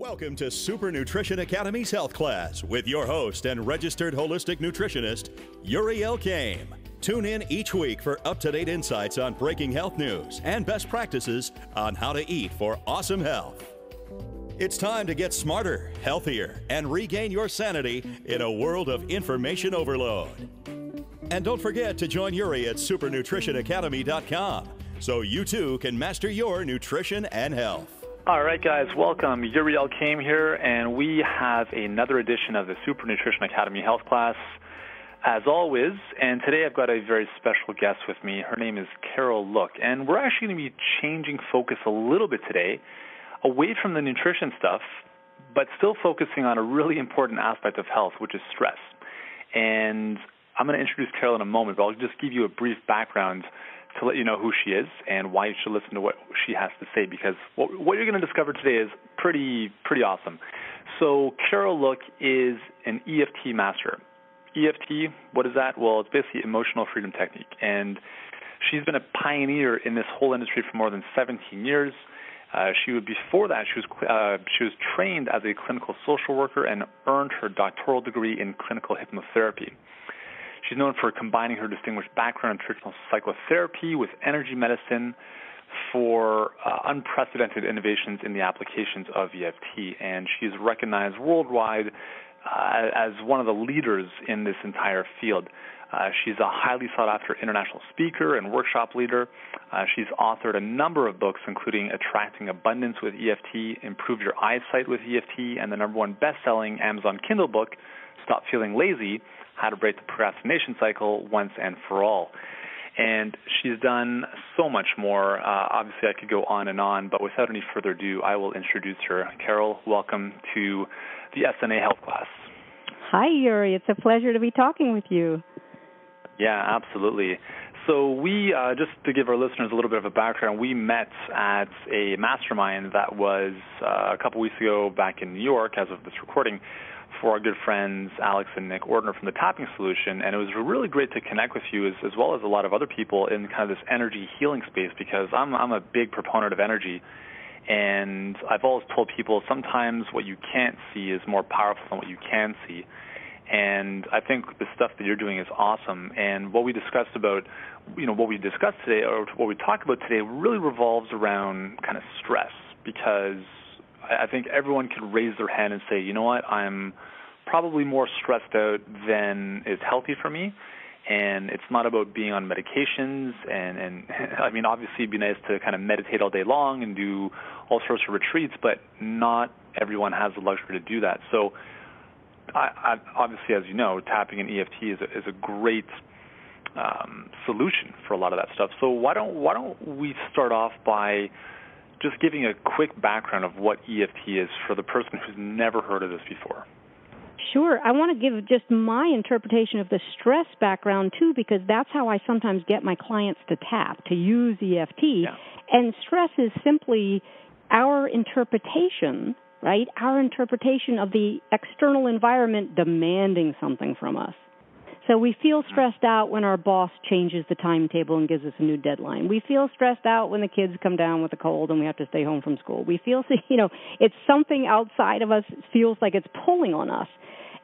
Welcome to Super Nutrition Academy's Health Class with your host and registered holistic nutritionist, Yuri Elkaim. Tune in each week for up-to-date insights on breaking health news and best practices on how to eat for awesome health. It's time to get smarter, healthier, and regain your sanity in a world of information overload. And don't forget to join Yuri at supernutritionacademy.com so you too can master your nutrition and health. All right, guys, welcome. Yuri Elkaim here, and we have another edition of the Super Nutrition Academy Health Class, as always. And today I've got a very special guest with me. Her name is Carol Look, and we're actually going to be changing focus a little bit today, away from the nutrition stuff, but still focusing on a really important aspect of health, which is stress. And I'm going to introduce Carol in a moment, but I'll just give you a brief background to let you know who she is and why you should listen to what she has to say, because what you're going to discover today is pretty awesome. So Carol Look is an EFT master. EFT, what is that? Well, it's basically emotional freedom technique, and she's been a pioneer in this whole industry for more than 17 years. Before that, she was trained as a clinical social worker and earned her doctoral degree in clinical hypnotherapy. She's known for combining her distinguished background in traditional psychotherapy with energy medicine for unprecedented innovations in the applications of EFT, and she's recognized worldwide as one of the leaders in this entire field. She's a highly sought-after international speaker and workshop leader. She's authored a number of books, including Attracting Abundance with EFT, Improve Your Eyesight with EFT, and the #1 best-selling Amazon Kindle book, Stop Feeling Lazy, How to Break the Procrastination Cycle Once and For All. And she's done so much more. Obviously, I could go on, but without any further ado, I will introduce her. Carol, welcome to the SNA Health Class. Hi, Yuri. It's a pleasure to be talking with you. Yeah, absolutely. So we, just to give our listeners a little bit of a background, we met at a mastermind that was a couple weeks ago back in New York, as of this recording, for our good friends Alex and Nick Ordner from the Tapping Solution, and it was really great to connect with you as well as a lot of other people in kind of this energy healing space, because I'm a big proponent of energy, and I've always told people sometimes what you can't see is more powerful than what you can see. And I think the stuff that you're doing is awesome. And what we discussed today, or what we talk about today, really revolves around kind of stress, because I think everyone can raise their hand and say, you know what, I'm probably more stressed out than is healthy for me. And it's not about being on medications. And I mean, obviously it'd be nice to kind of meditate all day long and do all sorts of retreats, but not everyone has the luxury to do that. So I obviously, as you know, tapping in EFT is a great solution for a lot of that stuff. So why don't we start off by just giving a quick background of what EFT is for the person who's never heard of this before? Sure. I want to give just my interpretation of the stress background, too, because that's how I sometimes get my clients to tap, to use EFT. Yeah. And stress is simply our interpretation, right? Our interpretation of the external environment demanding something from us. So we feel stressed out when our boss changes the timetable and gives us a new deadline. We feel stressed out when the kids come down with a cold and we have to stay home from school. We feel, it's something outside of us. It feels like it's pulling on us.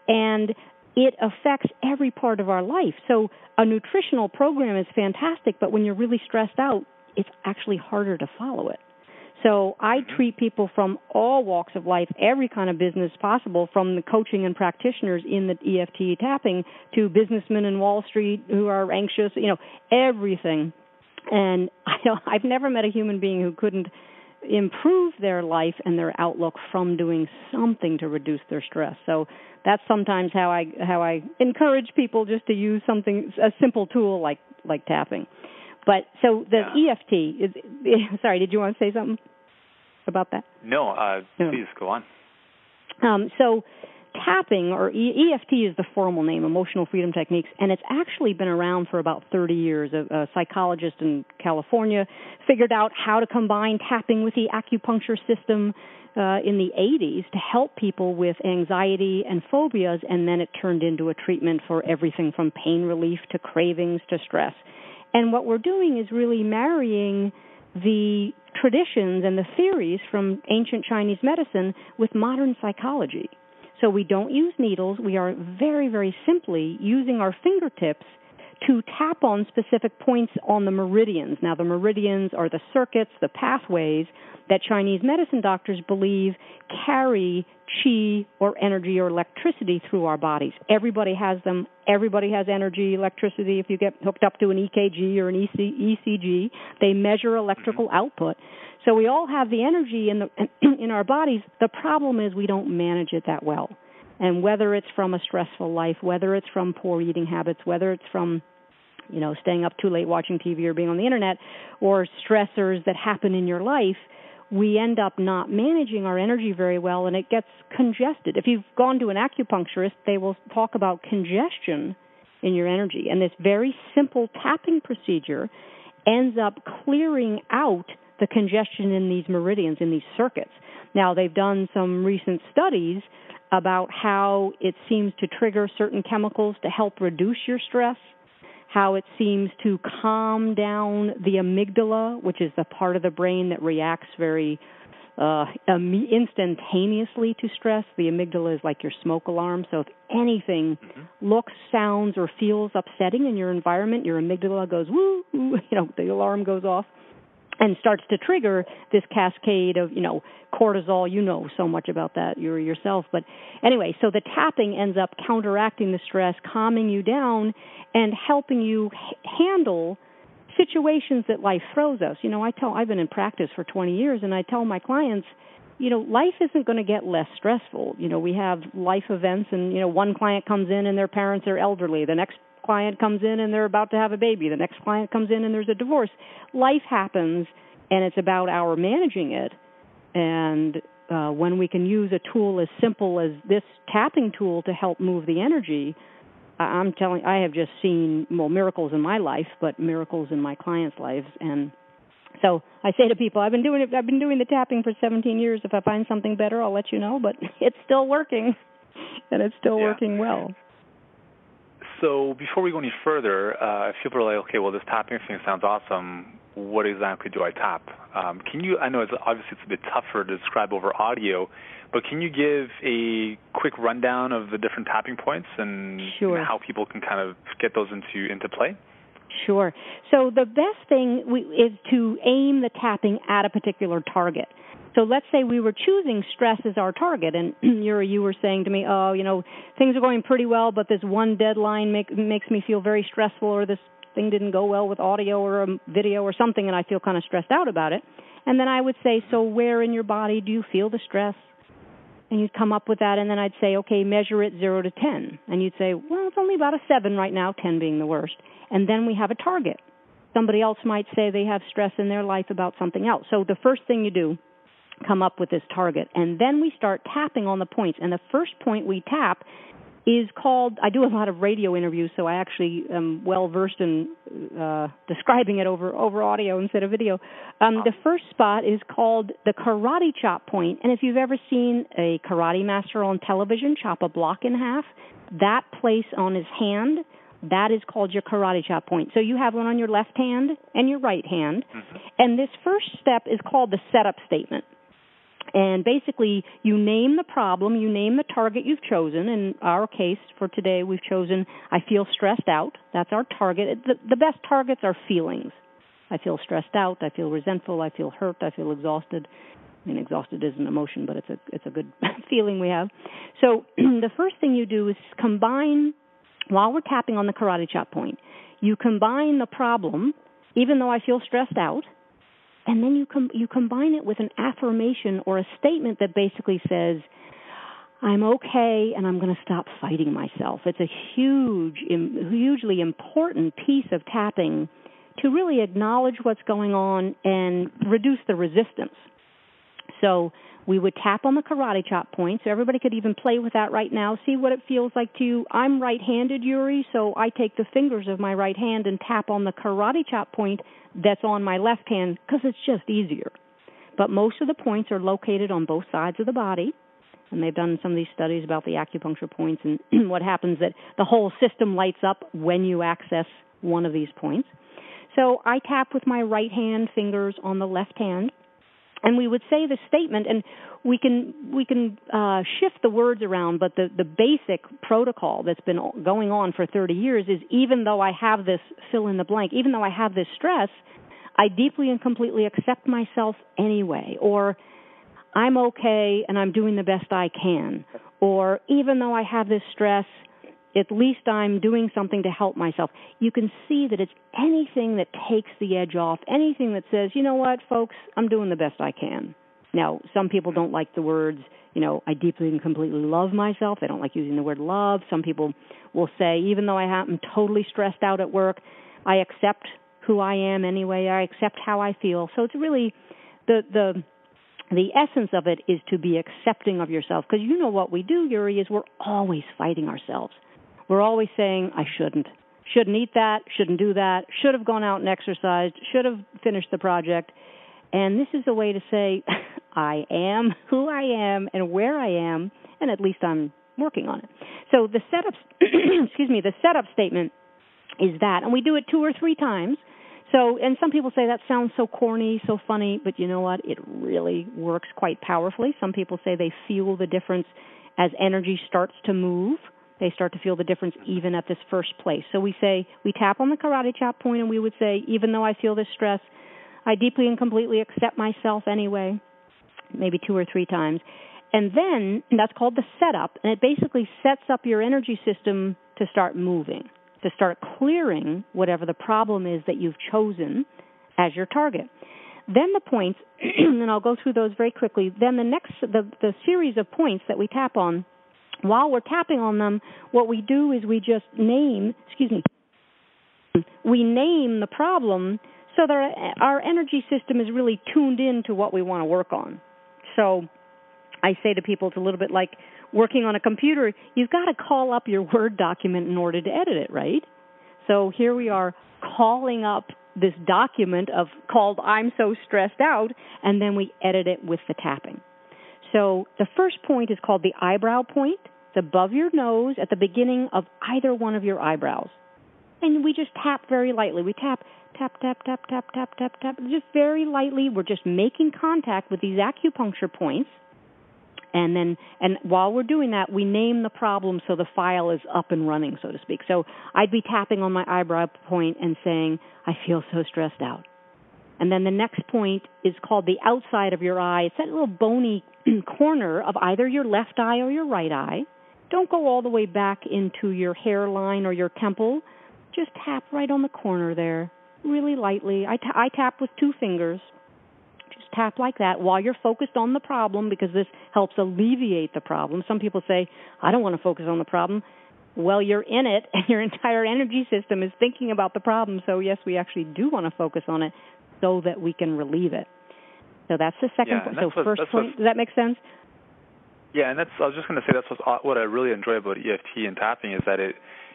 And it affects every part of our life. So a nutritional program is fantastic, but when you're really stressed out, it's actually harder to follow it. So I treat people from all walks of life, every kind of business possible, from the coaching and practitioners in the EFT tapping to businessmen in Wall Street who are anxious, everything. And I've never met a human being who couldn't improve their life and their outlook from doing something to reduce their stress. So that's sometimes how I encourage people just to use a simple tool like tapping. But so the EFT is, sorry, did you want to say something about that? No, please go on. So tapping, or EFT is the formal name, Emotional Freedom Techniques, and it's actually been around for about 30 years. A psychologist in California figured out how to combine tapping with the acupuncture system in the 80s to help people with anxiety and phobias, and then it turned into a treatment for everything from pain relief to cravings to stress. And what we're doing is really marrying the traditions and the theories from ancient Chinese medicine with modern psychology. So we don't use needles. We are very, very simply using our fingertips to tap on specific points on the meridians. Now, the meridians are the circuits, the pathways that Chinese medicine doctors believe carry qi or energy or electricity through our bodies. Everybody has them. Everybody has energy, electricity. If you get hooked up to an EKG or an ECG, they measure electrical output. So we all have the energy in our bodies. The problem is we don't manage it that well. And whether it's from a stressful life, whether it's from poor eating habits, whether it's from, staying up too late watching TV or being on the internet, or stressors that happen in your life, we end up not managing our energy very well, and it gets congested. If you've gone to an acupuncturist, they will talk about congestion in your energy. And this very simple tapping procedure ends up clearing out the congestion in these meridians, in these circuits. Now, they've done some recent studies about how it seems to trigger certain chemicals to help reduce your stress, how it seems to calm down the amygdala, which is the part of the brain that reacts very instantaneously to stress. The amygdala is like your smoke alarm. So if anything looks, sounds, or feels upsetting in your environment, your amygdala goes, woo, the alarm goes off and starts to trigger this cascade of, cortisol. You know so much about that yourself. But anyway, so the tapping ends up counteracting the stress, calming you down, and helping you handle situations that life throws us. I've been in practice for 20 years, and I tell my clients, life isn't going to get less stressful. We have life events, and, one client comes in and their parents are elderly. The next client comes in and they're about to have a baby. The next client comes in and there's a divorce. Life happens, and it's about our managing it. And when we can use a tool as simple as this tapping tool to help move the energy, I have just seen miracles in my life, but miracles in my clients' lives. And so I say to people, I've been doing the tapping for 17 years. If I find something better, I'll let you know. But it's still working, and it's still working well. So before we go any further, if people are like, okay, well, this tapping thing sounds awesome, what exactly do I tap? I know obviously it's a bit tougher to describe over audio, but can you give a quick rundown of the different tapping points and how people can kind of get those into play? Sure. So the best thing is to aim the tapping at a particular target. So let's say we were choosing stress as our target, and you were saying to me, things are going pretty well, but this one deadline makes me feel very stressful, or this thing didn't go well with audio or a video or something, and I feel kind of stressed out about it. And then I would say, so where in your body do you feel the stress? And you'd come up with that, and then I'd say, okay, measure it 0 to 10. And you'd say, well, it's only about a 7 right now, 10 being the worst. And then we have a target. Somebody else might say they have stress in their life about something else. So the first thing you do, come up with this target. And then we start tapping on the points. And the first point we tap is called, I do a lot of radio interviews, so I actually am well-versed in describing it over audio instead of video. The first spot is called the karate chop point. And if you've ever seen a karate master on television chop a block in half, that place on his hand, that is called your karate chop point. So you have one on your left hand and your right hand. And this first step is called the setup statement. And basically, you name the problem, you name the target you've chosen. In our case, for today, we've chosen, I feel stressed out. That's our target. The best targets are feelings. I feel stressed out, I feel resentful, I feel hurt, I feel exhausted. I mean, exhausted is an emotion, but it's a good feeling we have. So the first thing you do is combine, while we're tapping on the karate chop point, you combine the problem, even though I feel stressed out, and then you combine it with an affirmation or a statement that basically says, I'm okay and I'm going to stop fighting myself. It's a hugely important piece of tapping to really acknowledge what's going on and reduce the resistance. So we would tap on the karate chop point, so everybody could even play with that right now, see what it feels like to you. I'm right-handed, Yuri, so I take the fingers of my right hand and tap on the karate chop point that's on my left hand because it's just easier. But most of the points are located on both sides of the body, and they've done some of these studies about the acupuncture points and what happens that the whole system lights up when you access one of these points. So I tap with my right hand fingers on the left hand, And we would say the statement, and we can shift the words around, but the basic protocol that's been going on for 30 years is, even though I have this fill in the blank, even though I have this stress, I deeply and completely accept myself anyway. Or I'm okay and I'm doing the best I can. Or even though I have this stress, at least I'm doing something to help myself. You can see that it's anything that takes the edge off, anything that says, you know what, folks, I'm doing the best I can. Now, some people don't like the words, I deeply and completely love myself. They don't like using the word love. Some people will say, even though I'm totally stressed out at work, I accept who I am anyway. I accept how I feel. So it's really the essence of it is to be accepting of yourself. Because what we do, Yuri, is we're always fighting ourselves. We're always saying, I shouldn't eat that, shouldn't do that, should have gone out and exercised, should have finished the project. And this is a way to say, I am who I am and where I am, and at least I'm working on it. So the setup, the setup statement is that, and we do it 2 or 3 times. So, and some people say that sounds so corny, so funny, but you know what? It really works quite powerfully. Some people say they feel the difference as energy starts to move. They start to feel the difference even at this first place. So we tap on the karate chop point, and we would say, even though I feel this stress, I deeply and completely accept myself anyway, maybe 2 or 3 times. And then that's called the setup, and it basically sets up your energy system to start moving, to start clearing whatever the problem is that you've chosen as your target. Then the points, and I'll go through those very quickly, then the series of points that we tap on, while we're tapping on them, what we do is we just name the problem so that our energy system is really tuned in to what we want to work on. So I say to people, it's a little bit like working on a computer. You've got to call up your Word document in order to edit it, right? So here we are calling up this document called I'm So Stressed Out, and then we edit it with the tapping. So the first point is called the eyebrow point. It's above your nose at the beginning of either one of your eyebrows. And we just tap very lightly. We tap, tap, tap, tap, tap, tap, tap, tap, just very lightly. We're just making contact with these acupuncture points. And while we're doing that, we name the problem so the file is up and running, so to speak. So I'd be tapping on my eyebrow point and saying, I feel so stressed out. And then the next point is called the outside of your eye. It's that little bony corner of either your left eye or your right eye. Don't go all the way back into your hairline or your temple. Just tap right on the corner there, really lightly. I tap with 2 fingers. Just tap like that while you're focused on the problem, because this helps alleviate the problem. Some people say, I don't want to focus on the problem. Well, you're in it, and your entire energy system is thinking about the problem. So, yes, we actually do want to focus on it so that we can relieve it. So that's the second point. So first point, does that make sense? Yeah, and I was just going to say that's what I really enjoy about EFT and tapping is that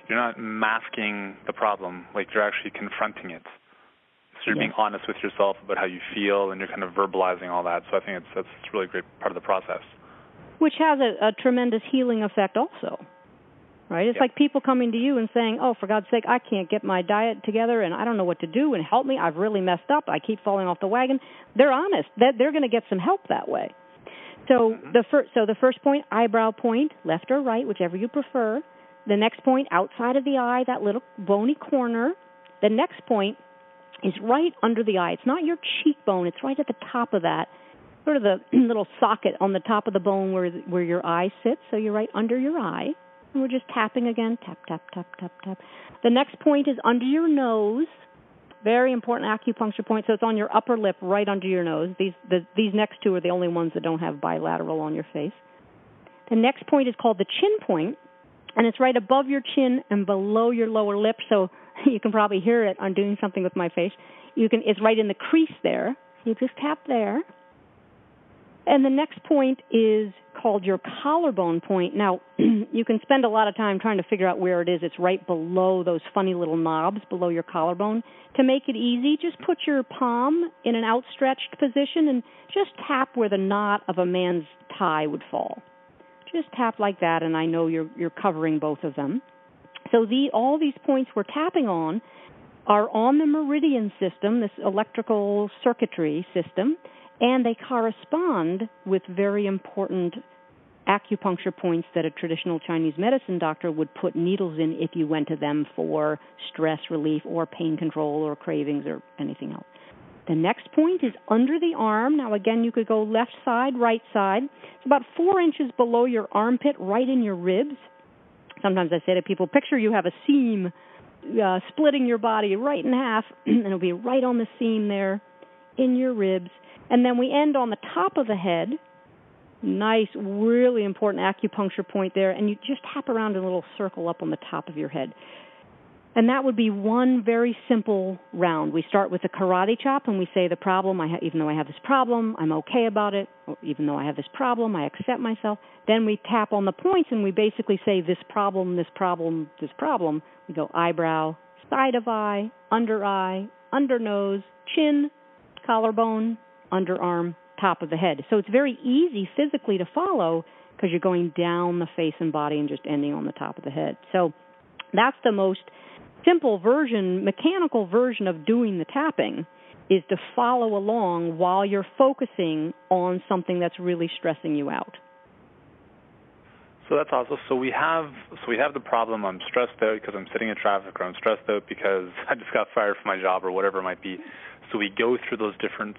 you're not masking the problem, like you're actually confronting it. So you're being honest with yourself about how you feel, and you're kind of verbalizing all that. So I think that's a really great part of the process. Which has a tremendous healing effect also, right? It's like people coming to you and saying, oh, for God's sake, I can't get my diet together, and I don't know what to do, and help me. I've really messed up. I keep falling off the wagon. They're honest. They're going to get some help that way. So the first point, eyebrow point, left or right, whichever you prefer. The next point, outside of the eye, that little bony corner. The next point is right under the eye. It's not your cheekbone. It's right at the top of that, sort of the little socket on the top of the bone where your eye sits. So you're right under your eye. And we're just tapping again, tap, tap, tap, tap, tap. The next point is under your nose. Very important acupuncture point. So it's on your upper lip, right under your nose. These next 2 are the only ones that don't have bilateral on your face. The next point is called the chin point, and it's right above your chin and below your lower lip. So you can probably hear it. I'm doing something with my face. It's right in the crease there. You just tap there. And the next point is called your collarbone point. Now, you can spend a lot of time trying to figure out where it is. It's right below those funny little knobs below your collarbone. To make it easy, just put your palm in an outstretched position and just tap where the knot of a man's tie would fall. Just tap like that, and I know you're covering both of them. So all these points we're tapping on are on the meridian system, this electrical circuitry system, And they correspond with very important acupuncture points that a traditional Chinese medicine doctor would put needles in if you went to them for stress relief or pain control or cravings or anything else. The next point is under the arm. Now, again, you could go left side, right side. It's about 4 inches below your armpit, right in your ribs. Sometimes I say to people, picture you have a seam splitting your body right in half, and it'll be right on the seam there in your ribs. And then we end on the top of the head. Nice, really important acupuncture point there, and you just tap around in a little circle up on the top of your head. And that would be one very simple round. We start with the karate chop, and we say the problem, even though I have this problem, I'm okay about it. Or even though I have this problem, I accept myself. Then we tap on the points, and we basically say this problem, this problem, this problem. We go eyebrow, side of eye, under nose, chin, collarbone, underarm, top of the head. So it's very easy physically to follow because you're going down the face and body and just ending on the top of the head. So that's the most simple version, mechanical version of doing the tapping, is to follow along while you're focusing on something that's really stressing you out. So that's awesome. So we have the problem. I'm stressed out because I'm sitting in traffic, or I'm stressed out because I just got fired from my job, or whatever it might be. So we go through those different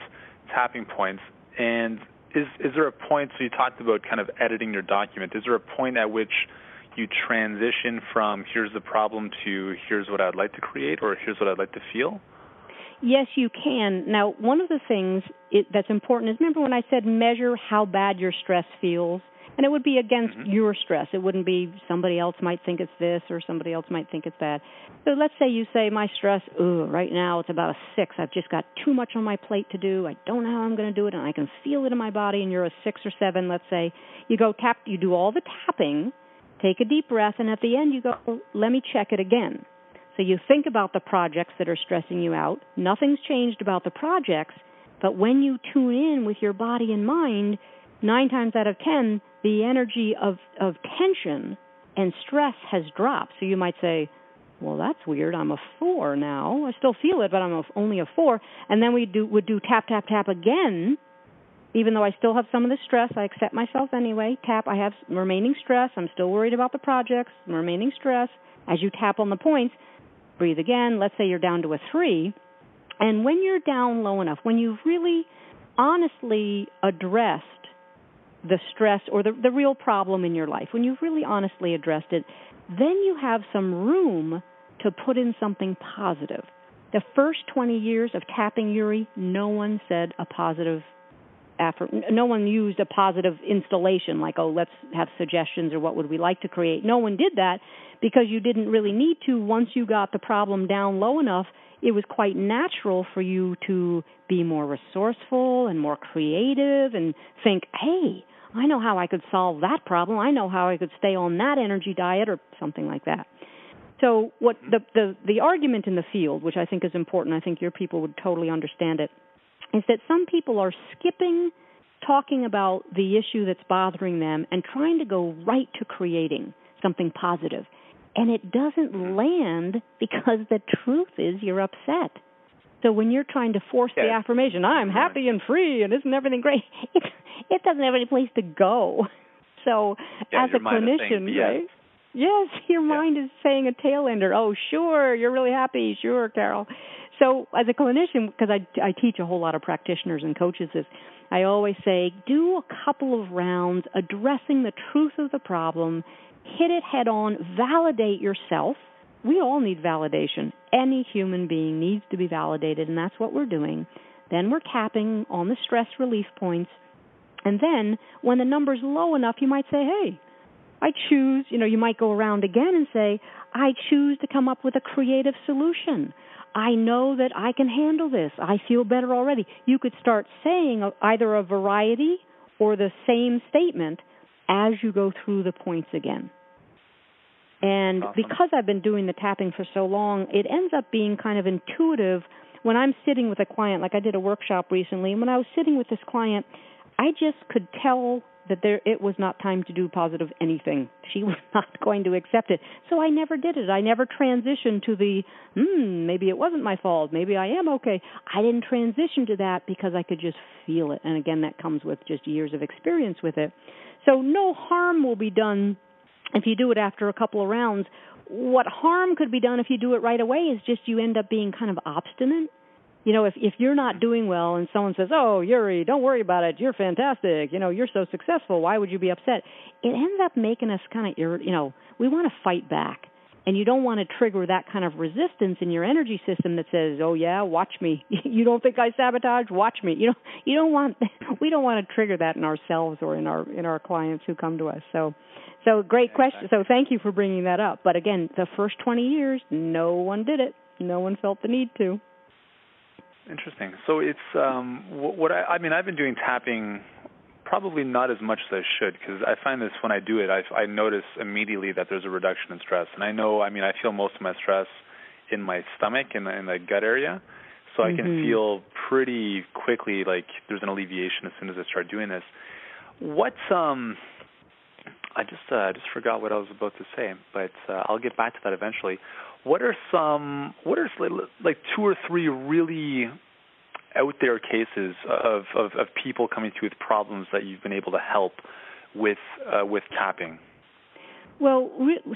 tapping points. And is there a point, so you talked about kind of editing your document, is there a point at which you transition from here's the problem to here's what I'd like to create, or here's what I'd like to feel? Yes, you can. Now, one of the things that's important is, remember when I said measure how bad your stress feels? And it would be against your stress. It wouldn't be somebody else might think it's this or somebody else might think it's that. So let's say you say my stress, right now it's about a 6. I've just got too much on my plate to do. I don't know how I'm going to do it, and I can feel it in my body, and you're a 6 or 7, let's say. You go tap, you do all the tapping, take a deep breath, and at the end you go, let me check it again. So you think about the projects that are stressing you out. Nothing's changed about the projects, but when you tune in with your body and mind, 9 times out of 10, the energy of tension and stress has dropped. So you might say, well, that's weird. I'm a 4 now. I still feel it, but I'm only a 4. And then would do tap, tap, tap again. Even though I still have some of the stress, I accept myself anyway. Tap, I have remaining stress. I'm still worried about the projects, remaining stress. As you tap on the points, breathe again. Let's say you're down to a 3. And when you're down low enough, when you've really honestly addressed the stress or the real problem in your life, when you've really honestly addressed it, then you have some room to put in something positive. The first 20 years of tapping Yuri, no one said a positive no one used a positive installation like, let's have suggestions or what would we like to create. No one did that because you didn't really need to. Once you got the problem down low enough, it was quite natural for you to be more resourceful and more creative and think, hey, I know how I could solve that problem. I know how I could stay on that energy diet or something like that. So what the argument in the field, which I think is important, I think your people would totally understand it, is that some people are skipping talking about the issue that's bothering them and trying to go right to creating something positive. And it doesn't land because the truth is you're upset. So when you're trying to force the affirmation, I'm happy and free and isn't everything great, it doesn't have any place to go. So as a clinician, right? Yes, your mind is saying a tail ender. Oh, sure, you're really happy. Sure, Carol. So as a clinician, because I teach a whole lot of practitioners and coaches this, I always say do a couple of rounds addressing the truth of the problem, hit it head on, validate yourself. We all need validation. Any human being needs to be validated, and that's what we're doing. Then we're tapping on the stress relief points. And then when the number's low enough, you might say, hey, I choose, you might go around again and say, I choose to come up with a creative solution. I know that I can handle this. I feel better already. You could start saying either a variety or the same statement as you go through the points again. And awesome. Because I've been doing the tapping for so long, it ends up being kind of intuitive. When I'm sitting with a client, like I did a workshop recently, and when I was sitting with this client, I just could tell that it was not time to do positive anything. She was not going to accept it. So I never did it. I never transitioned to the, maybe it wasn't my fault. Maybe I am okay. I didn't transition to that because I could just feel it. And again, that comes with just years of experience with it. So no harm will be done if you do it after a couple of rounds. What harm could be done if you do it right away is just you end up being kind of obstinate. You know, if you're not doing well and someone says, oh, Yuri, don't worry about it, you're fantastic, you know, you're so successful, why would you be upset? It ends up making us kind of, we want to fight back. And you don't want to trigger that kind of resistance in your energy system that says, oh, yeah, watch me. You don't think I sabotage? Watch me. We don't want to trigger that in ourselves or in our clients who come to us. So great question. So thank you for bringing that up. But again, the first 20 years, no one did it. No one felt the need to. Interesting. So it's I've been doing tapping probably not as much as I should, because I find this when I do it, I notice immediately that there's a reduction in stress. And I feel most of my stress in my stomach, in the gut area. So I can feel pretty quickly like there's an alleviation as soon as I start doing this. I just forgot what I was about to say, but I'll get back to that eventually. What are like 2 or 3 really out there cases of people coming to you with problems that you've been able to help with tapping? Well,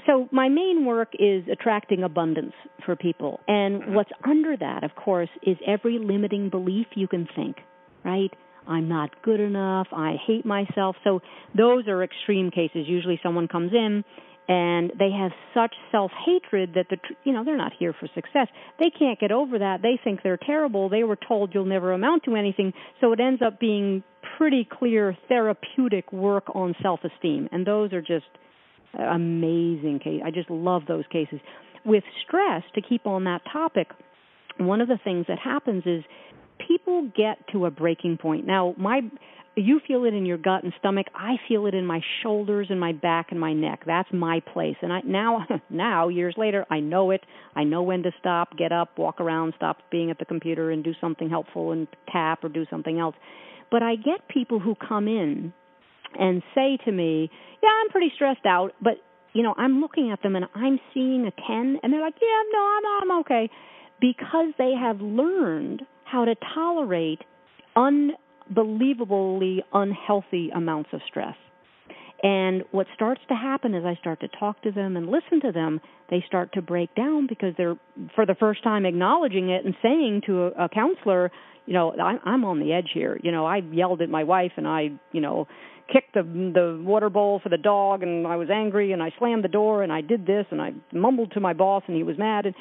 so my main work is attracting abundance for people. And what's under that, of course, is every limiting belief you can think, right? I'm not good enough. I hate myself. So those are extreme cases. Usually someone comes in and they have such self-hatred that they're not here for success. They can't get over that. They think they're terrible. They were told you'll never amount to anything. So it ends up being pretty clear therapeutic work on self-esteem. And those are just amazing cases. I just love those cases. With stress, to keep on that topic, one of the things that happens is people get to a breaking point. Now, you feel it in your gut and stomach. I feel it in my shoulders and my back and my neck. That's my place. And now, years later, I know it. I know when to stop, get up, walk around, stop being at the computer and do something helpful and tap or do something else. But I get people who come in and say to me, yeah, I'm pretty stressed out, but, I'm looking at them and I'm seeing a 10, and they're like, yeah, no, I'm okay, because they have learned how to tolerate unbelievably unhealthy amounts of stress. And what starts to happen is I start to talk to them and listen to them. They start to break down because they're, for the first time, acknowledging it and saying to a counselor, I'm on the edge here. I yelled at my wife and I, kicked the water bowl for the dog, and I was angry, and I slammed the door, and I did this, and I mumbled to my boss, and he was mad. And,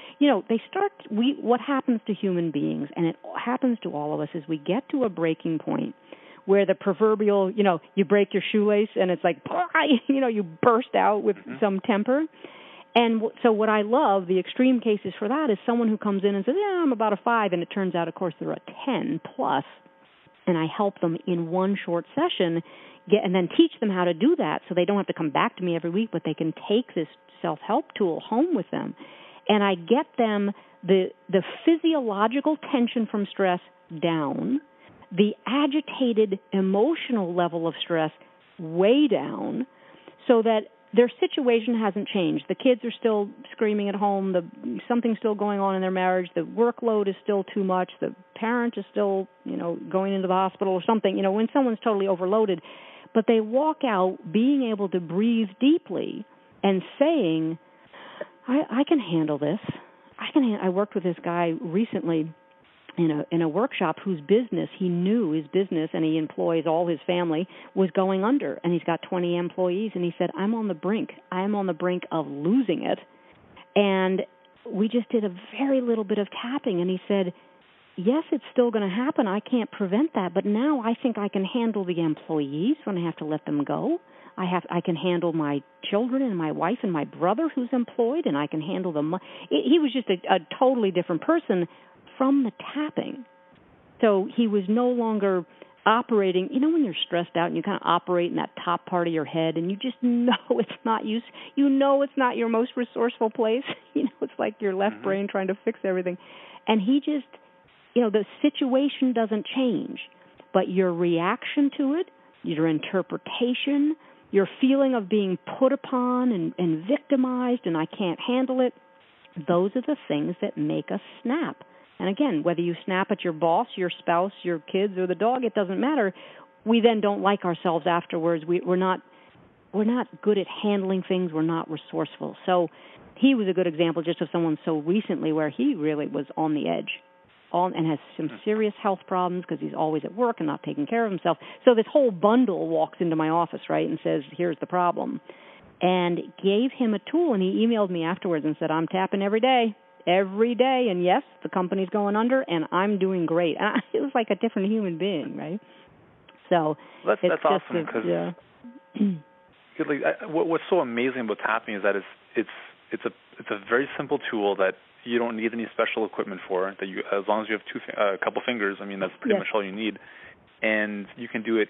what happens to human beings, and it happens to all of us, is we get to a breaking point where the proverbial, you break your shoelace, and it's like, you burst out with some temper. And so what I love, the extreme cases for that, is someone who comes in and says, yeah, I'm about a 5, and it turns out, of course, they're a 10 plus, and I help them in one short session and then teach them how to do that so they don't have to come back to me every week, but they can take this self-help tool home with them. And I get them the physiological tension from stress down, the agitated emotional level of stress way down, so that their situation hasn't changed. The kids are still screaming at home. Something's still going on in their marriage. The workload is still too much. The parent is still, going into the hospital or something, when someone's totally overloaded. But they walk out being able to breathe deeply and saying, I can handle this. I worked with this guy recently in a workshop whose business, he knew his business, and he employs all his family, was going under. And he's got 20 employees. And he said, I'm on the brink. I'm on the brink of losing it. And we just did a very little bit of tapping. And he said, yes, it's still going to happen. I can't prevent that. But now I think I can handle the employees when I have to let them go. I can handle my children and my wife and my brother who's employed, and I can handle them. He was just a totally different person from the tapping. So he was no longer operating, when you're stressed out and you kind of operate in that top part of your head and you just know it's not you. It's not your most resourceful place. It's like your left brain trying to fix everything. And he just, the situation doesn't change, but your reaction to it, your interpretation, your feeling of being put upon and victimized and I can't handle it, those are the things that make us snap. And again, whether you snap at your boss, your spouse, your kids, or the dog, it doesn't matter. We then don't like ourselves afterwards. We're not good at handling things. We're not resourceful. So he was a good example just of someone so recently where he really was on the edge and has some serious health problems because he's always at work and not taking care of himself. So this whole bundle walks into my office, right, and says, here's the problem. And gave him a tool, and he emailed me afterwards and said, I'm tapping every day, and yes, the company's going under, and I'm doing great. And it was like a different human being, right? So that's awesome because what's so amazing about tapping is that it's a very simple tool that you don't need any special equipment for. That you, as long as you have a couple fingers, I mean that's pretty much all you need, and you can do it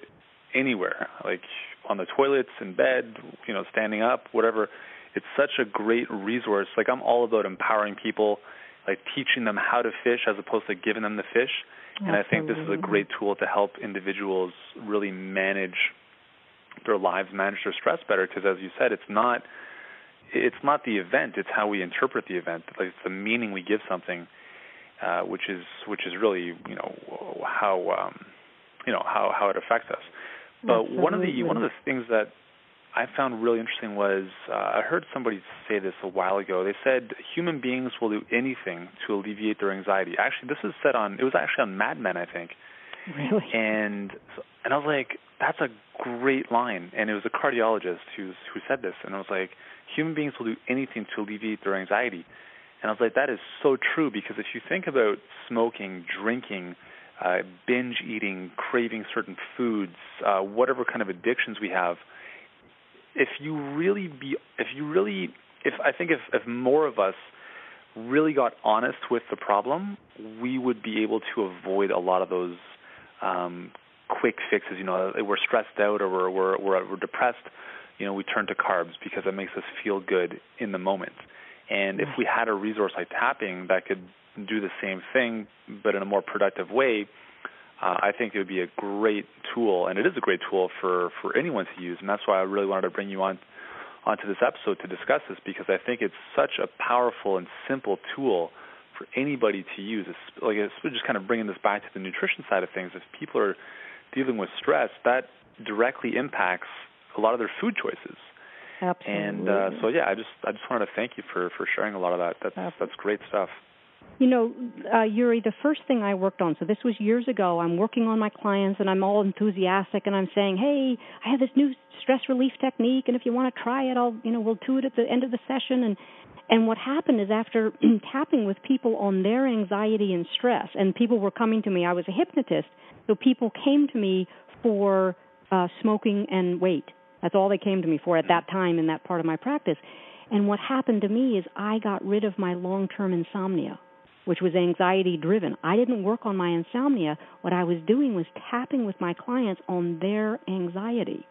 anywhere, like on the toilets, in bed, standing up, whatever. It's such a great resource. Like I'm all about empowering people, like teaching them how to fish as opposed to giving them the fish. And I think this is a great tool to help individuals really manage their lives, manage their stress better. Because as you said, it's not the event; it's how we interpret the event. Like it's the meaning we give something, which is really how it affects us. But one of the things that I found really interesting was I heard somebody say this a while ago. They said human beings will do anything to alleviate their anxiety. Actually, this is said it was actually on Mad Men, I think. Really? And I was like, that's a great line. And it was a cardiologist who said this. And I was like, human beings will do anything to alleviate their anxiety. And I was like, that is so true because if you think about smoking, drinking, binge eating, craving certain foods, whatever kind of addictions we have, if more of us really got honest with the problem, we would be able to avoid a lot of those quick fixes. We're stressed out or we're depressed. We turn to carbs because it makes us feel good in the moment. And if we had a resource like tapping that could do the same thing but in a more productive way, I think it would be a great tool, and it is a great tool for anyone to use, and that's why I really wanted to bring you onto this episode to discuss this, because I think it's such a powerful and simple tool for anybody to use. It's just kind of bringing this back to the nutrition side of things. If people are dealing with stress, that directly impacts a lot of their food choices. Absolutely. And I just wanted to thank you for sharing a lot of that. That's great stuff. Yuri, the first thing I worked on, so this was years ago, I'm working on my clients and I'm all enthusiastic and I'm saying, hey, I have this new stress relief technique and if you want to try it, we'll do it at the end of the session. And what happened is after tapping with people on their anxiety and stress, and people were coming to me, I was a hypnotist, so people came to me for smoking and weight. That's all they came to me for at that time in that part of my practice. And what happened to me is I got rid of my long-term insomnia, which was anxiety-driven. I didn't work on my insomnia. What I was doing was tapping with my clients on their anxiety.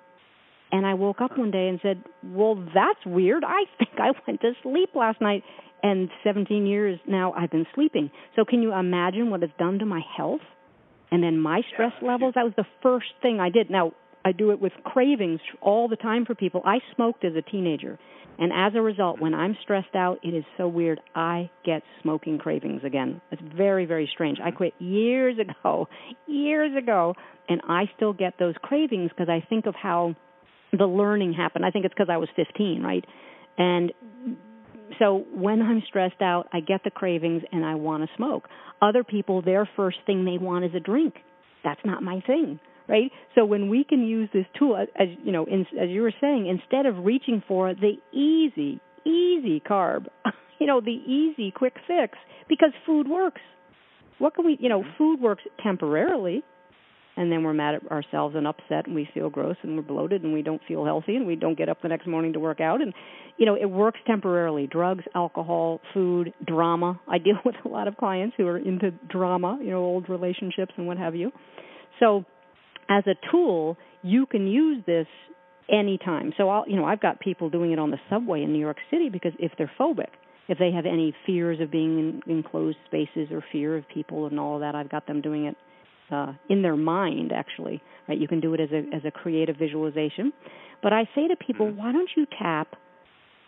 And I woke up one day and said, well, that's weird. I think I went to sleep last night, and 17 years now I've been sleeping. So can you imagine what it's done to my health? And then my stress levels, that was the first thing I did. Now, I do it with cravings all the time for people. I smoked as a teenager. And as a result, when I'm stressed out, it is so weird, I get smoking cravings again. It's very, very strange. I quit years ago, and I still get those cravings because I think of how the learning happened. I think it's because I was 15, right? And so when I'm stressed out, I get the cravings and I want to smoke. Other people, their first thing they want is a drink. That's not my thing. Right? So when we can use this tool, as you were saying, instead of reaching for the easy carb, the easy quick fix, because food works. What can we, food works temporarily, and then we're mad at ourselves and upset and we feel gross and we're bloated and we don't feel healthy and we don't get up the next morning to work out. And, it works temporarily. Drugs, alcohol, food, drama. I deal with a lot of clients who are into drama, old relationships and what have you. So as a tool, you can use this anytime. So I've got people doing it on the subway in New York City because if they're phobic, if they have any fears of being in enclosed spaces or fear of people and all of that, I've got them doing it in their mind, actually. Right? You can do it as a creative visualization. But I say to people, why don't you tap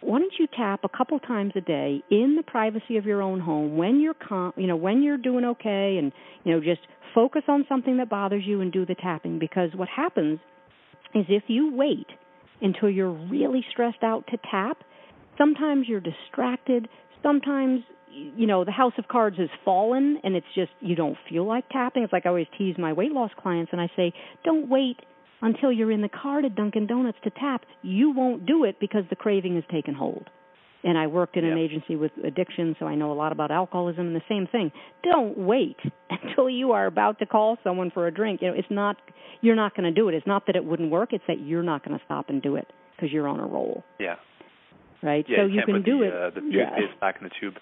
a couple times a day in the privacy of your own home when you're when you're doing okay, and just focus on something that bothers you and do the tapping. Because what happens is if you wait until you're really stressed out to tap, sometimes you're distracted, sometimes the house of cards has fallen and it's just you don't feel like tapping. It's like I always tease my weight loss clients and I say, don't wait until you're in the car to Dunkin' Donuts to tap. You won't do it because the craving has taken hold. And I worked in an agency with addiction, so I know a lot about alcoholism, and the same thing. Don't wait until you are about to call someone for a drink. You're not going to do it. It's not that it wouldn't work. It's that you're not going to stop and do it because you're on a roll. Yeah. Right? Yeah, so you can put do the toothpaste back in the tube.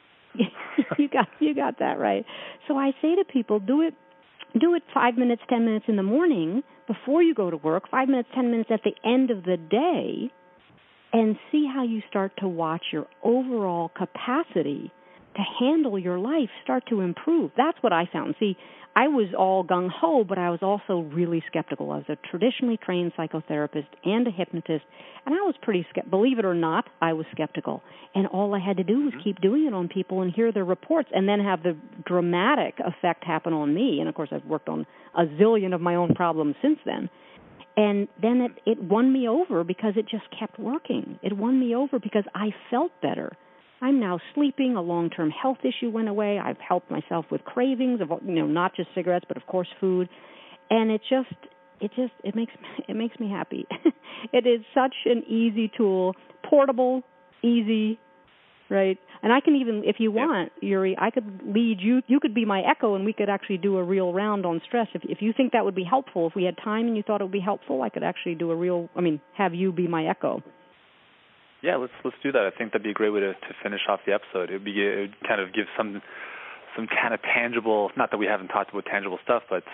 You got that right. So I say to people, do it 5 minutes, 10 minutes in the morning before you go to work, 5 minutes, 10 minutes at the end of the day, and see how you start to watch your overall capacity to handle your life start to improve. That's what I found. See, I was all gung-ho, but I was also really skeptical. I was a traditionally trained psychotherapist and a hypnotist, and I was pretty skeptical. Believe it or not, I was skeptical. And all I had to do was keep doing it on people and hear their reports and then have the dramatic effect happen on me. And, of course, I've worked on a zillion of my own problems since then. And then it won me over because it just kept working. It won me over because I felt better. I'm now sleeping. A long-term health issue went away. I've helped myself with cravings of not just cigarettes, but of course food. And it makes me happy. It is such an easy tool, portable, easy, right? And I can even, if you want, Yuri, I could lead you. You could be my echo, and we could actually do a real round on stress. If you think that would be helpful, if we had time and you thought it would be helpful, I could actually do have you be my echo. Yeah, let's do that. I think that'd be a great way to finish off the episode. It would kind of give some kind of tangible. Not that we haven't talked about tangible stuff, but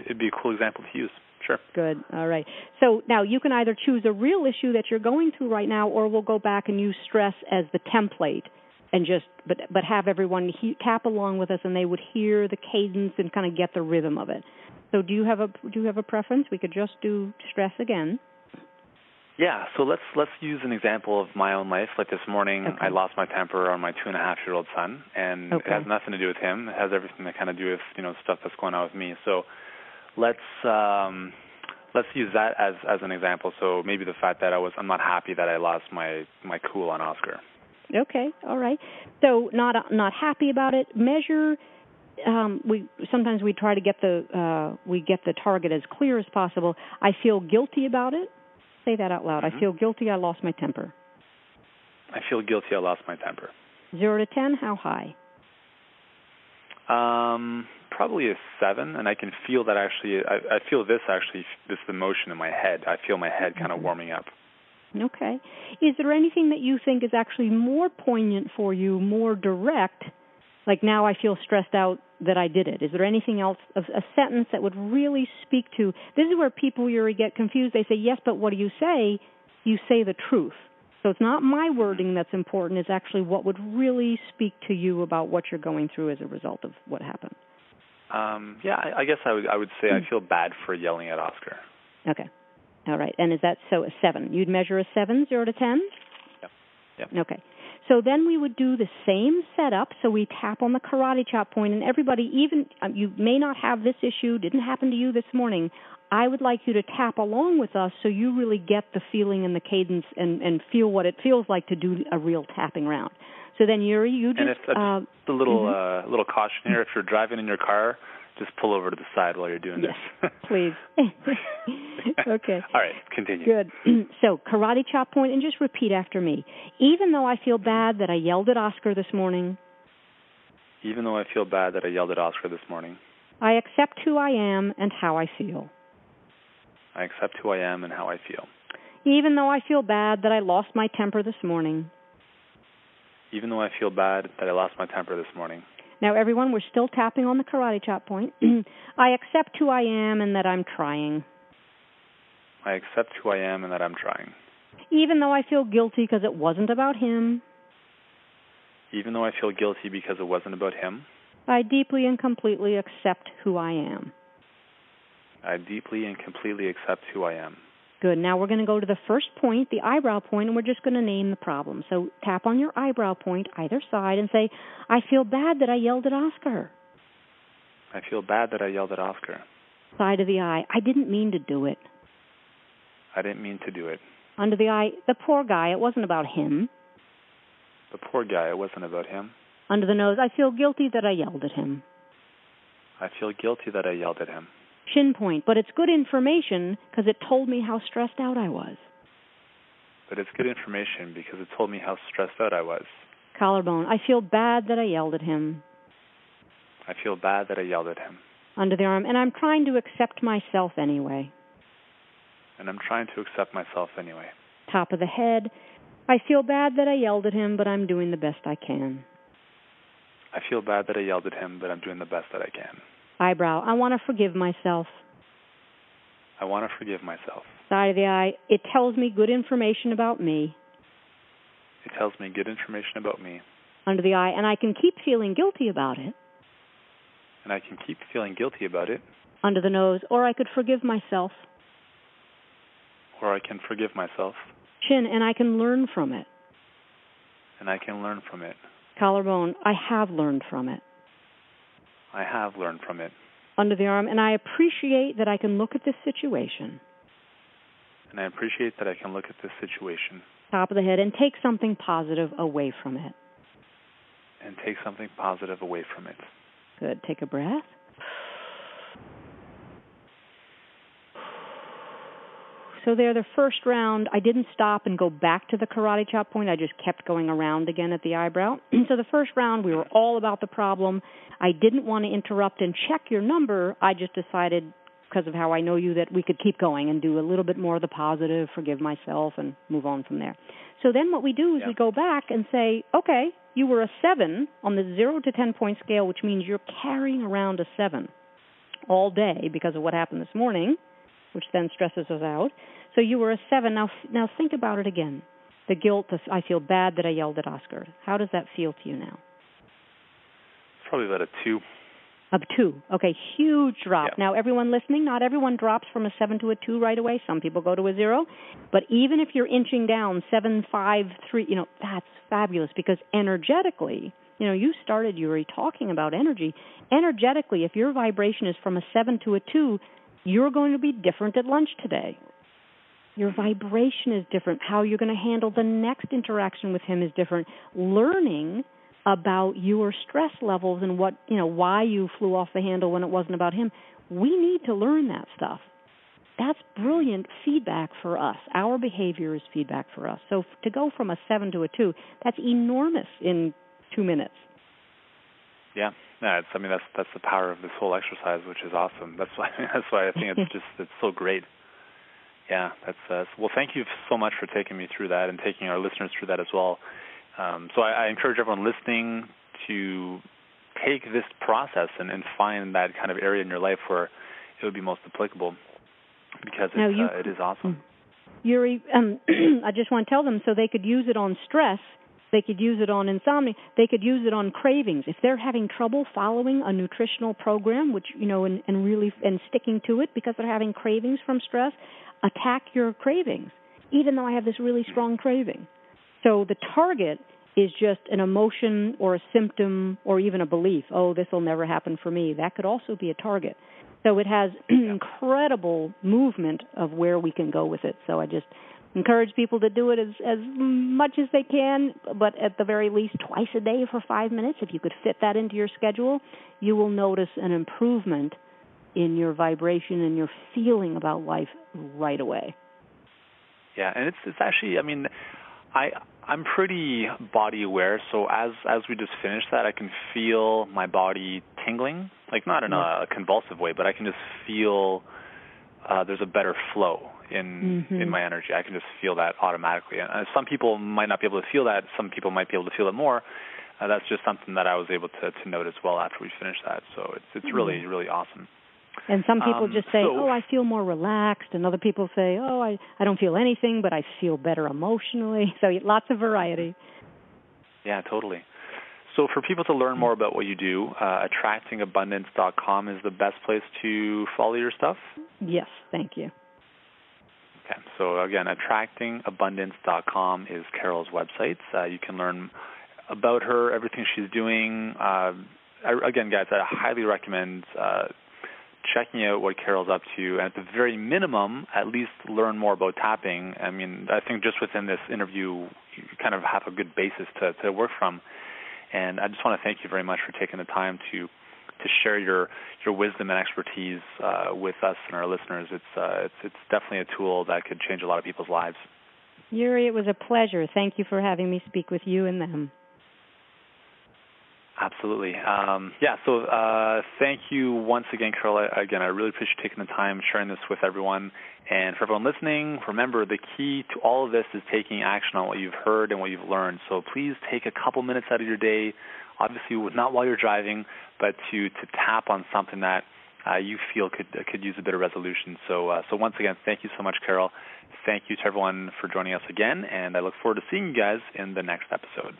it'd be a cool example to use. Sure. Good. All right. So now you can either choose a real issue that you're going through right now, or we'll go back and use stress as the template, and but have everyone tap along with us, and they would hear the cadence and kind of get the rhythm of it. So do you have a preference? We could just do stress again. Yeah, so let's use an example of my own life. Like this morning, I lost my temper on my 2.5-year-old son, and it has nothing to do with him. It has everything to kind of do with stuff that's going on with me. So let's use that as an example. So maybe the fact that I'm not happy that I lost my cool on Oscar. Okay, all right. So not happy about it. Measure. Sometimes we try to get the target as clear as possible. I feel guilty about it. Say that out loud. I feel guilty I lost my temper. I feel guilty I lost my temper. 0 to 10, how high? Probably a 7, and I can feel that actually. I feel this emotion in my head. I feel my head kind of warming up. Okay. Is there anything that you think is actually more poignant for you, more direct? Like, now I feel stressed out that I did it. Is there anything else, a sentence that would really speak to? This is where people usually get confused. They say, yes, but what do you say? You say the truth. So it's not my wording that's important. It's actually what would really speak to you about what you're going through as a result of what happened. I guess I would say I feel bad for yelling at Oscar. Okay. All right. And is that so a 7? You'd measure a 7, 0 to 10? Yep. Okay. So then we would do the same setup. So we tap on the karate chop point, and everybody, even you may not have this issue, didn't happen to you this morning. I would like you to tap along with us so you really get the feeling and the cadence and feel what it feels like to do a real tapping round. So then, Yuri, you just... And if a little caution here, if you're driving in your car, just pull over to the side while you're doing this. Please. Okay. All right, continue. Good. So, karate chop point, and just repeat after me. Even though I feel bad that I yelled at Oscar this morning. Even though I feel bad that I yelled at Oscar this morning. I accept who I am and how I feel. I accept who I am and how I feel. Even though I feel bad that I lost my temper this morning. Even though I feel bad that I lost my temper this morning. Now, everyone, we're still tapping on the karate chop point. I accept who I am and that I'm trying. I accept who I am and that I'm trying. Even though I feel guilty because it wasn't about him. Even though I feel guilty because it wasn't about him. I deeply and completely accept who I am. I deeply and completely accept who I am. Good. Now we're going to go to the first point, the eyebrow point, and we're just going to name the problem. So tap on your eyebrow point, either side, and say, I feel bad that I yelled at Oscar. I feel bad that I yelled at Oscar. Side of the eye, I didn't mean to do it. I didn't mean to do it. Under the eye, the poor guy, it wasn't about him. The poor guy, it wasn't about him. Under the nose, I feel guilty that I yelled at him. I feel guilty that I yelled at him. Chin point, but it's good information because it told me how stressed out I was. But it's good information because it told me how stressed out I was. Collarbone, I feel bad that I yelled at him. I feel bad that I yelled at him. Under the arm, and I'm trying to accept myself anyway. And I'm trying to accept myself anyway. Top of the head, I feel bad that I yelled at him, but I'm doing the best I can. I feel bad that I yelled at him, but I'm doing the best that I can. Eyebrow, I want to forgive myself. I want to forgive myself. Side of the eye, it tells me good information about me. It tells me good information about me. Under the eye, and I can keep feeling guilty about it. And I can keep feeling guilty about it. Under the nose, or I could forgive myself. Or I can forgive myself. Chin, and I can learn from it. And I can learn from it. Collarbone, I have learned from it. I have learned from it. Under the arm, and I appreciate that I can look at this situation. And I appreciate that I can look at this situation. Top of the head, and take something positive away from it. And take something positive away from it. Good. Take a breath. So there, the first round, I didn't stop and go back to the karate chop point. I just kept going around again at the eyebrow. So the first round, we were all about the problem. I didn't want to interrupt and check your number. I just decided, because of how I know you, that we could keep going and do a little bit more of the positive, forgive myself, and move on from there. So then what we do is we go back and say, okay, you were a 7 on the 0 to 10-point scale, which means you're carrying around a 7 all day because of what happened this morning, which then stresses us out. So you were a 7. Now think about it again. The guilt, I feel bad that I yelled at Oscar. How does that feel to you now? Probably about a 2. A 2. Okay, huge drop. Yeah. Now, everyone listening, not everyone drops from a 7 to a 2 right away. Some people go to a 0. But even if you're inching down 7, 5, 3, that's fabulous because energetically, you started, Yuri, talking about energy. Energetically, if your vibration is from a 7 to a 2, you're going to be different at lunch today. Your vibration is different. How you're going to handle the next interaction with him is different. Learning about your stress levels and why you flew off the handle when it wasn't about him. We need to learn that stuff. That's brilliant feedback for us. Our behavior is feedback for us. So to go from a 7 to a 2, that's enormous in 2 minutes. Yeah, that's the power of this whole exercise, which is awesome. That's why I think it's so great. Yeah, well, thank you so much for taking me through that and taking our listeners through that as well. So I encourage everyone listening to take this process and find that kind of area in your life where it would be most applicable because it is awesome. Yuri, I just want to tell them so they could use it on stress, they could use it on insomnia, they could use it on cravings. If they're having trouble following a nutritional program, which and sticking to it because they're having cravings from stress, attack your cravings, even though I have this really strong craving. So the target is just an emotion or a symptom or even a belief. Oh, this will never happen for me. That could also be a target. So it has incredible movement of where we can go with it. So I just encourage people to do it as much as they can, but at the very least twice a day for 5 minutes. If you could fit that into your schedule, you will notice an improvement in your vibration and your feeling about life right away. Yeah, and it's actually, I'm pretty body aware, so as we just finished that, I can feel my body tingling, like not in a convulsive way, but I can just feel there's a better flow in my energy. I can just feel that automatically. And some people might not be able to feel that. Some people might be able to feel it more. That's just something that I was able to note as well after we finished that. So it's really, really awesome. And some people just say, I feel more relaxed. And other people say, I don't feel anything, but I feel better emotionally. So lots of variety. Yeah, totally. So for people to learn more about what you do, attractingabundance.com is the best place to follow your stuff? Yes, thank you. Okay, so again, attractingabundance.com is Carol's website. You can learn about her, everything she's doing. Again, guys, I highly recommend checking out what Carol's up to, and at the very minimum, at least learn more about tapping. I mean, I think just within this interview, you kind of have a good basis to work from. And I just want to thank you very much for taking the time to share your wisdom and expertise with us and our listeners. It's definitely a tool that could change a lot of people's lives. Yuri, it was a pleasure. Thank you for having me speak with you and them. Absolutely. So thank you once again, Carol. Again, I really appreciate you taking the time, sharing this with everyone. And for everyone listening, remember the key to all of this is taking action on what you've heard and what you've learned. So please take a couple minutes out of your day, obviously not while you're driving, but to tap on something that you feel could use a bit of resolution. So once again, thank you so much, Carol. Thank you to everyone for joining us again, and I look forward to seeing you guys in the next episode.